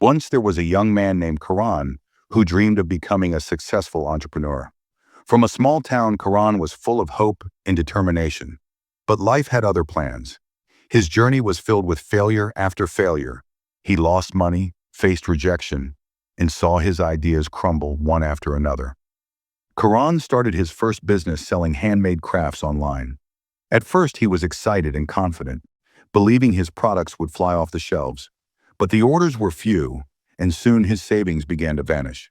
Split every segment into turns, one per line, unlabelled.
Once there was a young man named Karan who dreamed of becoming a successful entrepreneur. From a small town, Karan was full of hope and determination. But life had other plans. His journey was filled with failure after failure. He lost money, faced rejection, and saw his ideas crumble one after another. Karan started his first business selling handmade crafts online. At first, he was excited and confident, believing his products would fly off the shelves. But the orders were few, and soon his savings began to vanish.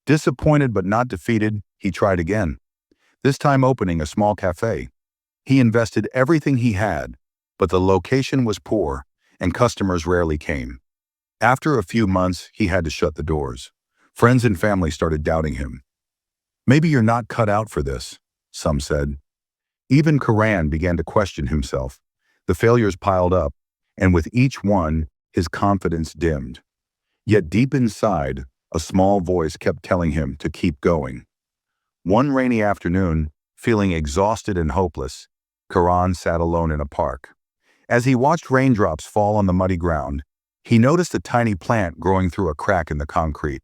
Disappointed but not defeated, he tried again, this time opening a small cafe. He invested everything he had, but the location was poor, and customers rarely came. After a few months, he had to shut the doors. Friends and family started doubting him. Maybe you're not cut out for this, some said. Even Karan began to question himself. The failures piled up, and with each one, his confidence dimmed. Yet deep inside, a small voice kept telling him to keep going. One rainy afternoon, feeling exhausted and hopeless, Karan sat alone in a park. As he watched raindrops fall on the muddy ground, he noticed a tiny plant growing through a crack in the concrete.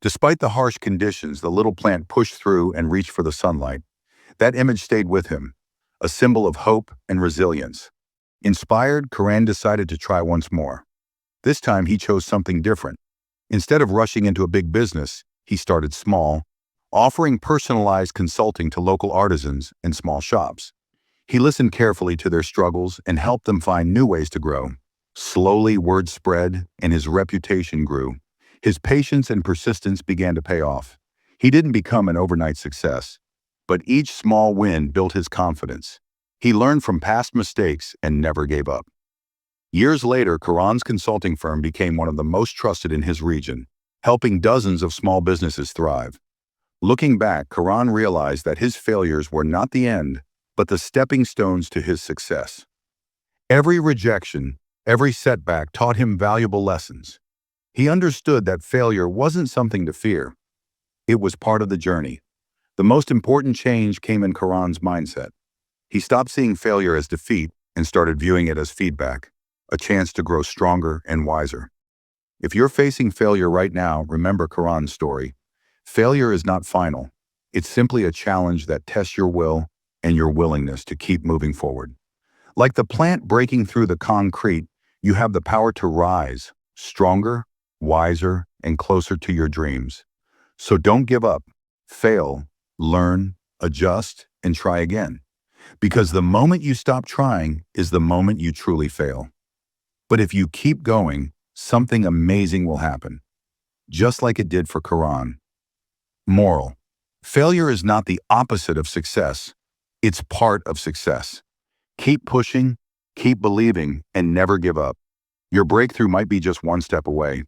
Despite the harsh conditions, the little plant pushed through and reached for the sunlight. That image stayed with him, a symbol of hope and resilience. Inspired, Karan decided to try once more. This time he chose something different. Instead of rushing into a big business, he started small, offering personalized consulting to local artisans and small shops. He listened carefully to their struggles and helped them find new ways to grow. Slowly, word spread, and his reputation grew. His patience and persistence began to pay off. He didn't become an overnight success, but each small win built his confidence. He learned from past mistakes and never gave up. Years later, Karan's consulting firm became one of the most trusted in his region, helping dozens of small businesses thrive. Looking back, Karan realized that his failures were not the end, but the stepping stones to his success. Every rejection, every setback taught him valuable lessons. He understood that failure wasn't something to fear. It was part of the journey. The most important change came in Karan's mindset. He stopped seeing failure as defeat and started viewing it as feedback, a chance to grow stronger and wiser. If you're facing failure right now, remember Karan's story. Failure is not final. It's simply a challenge that tests your will and your willingness to keep moving forward. Like the plant breaking through the concrete, you have the power to rise, stronger, wiser, and closer to your dreams. So don't give up. Fail, learn, adjust, and try again. Because the moment you stop trying is the moment you truly fail. But if you keep going, something amazing will happen, just like it did for Karan. Moral: failure is not the opposite of success. It's part of success. Keep pushing, keep believing, and never give up. Your breakthrough might be just one step away.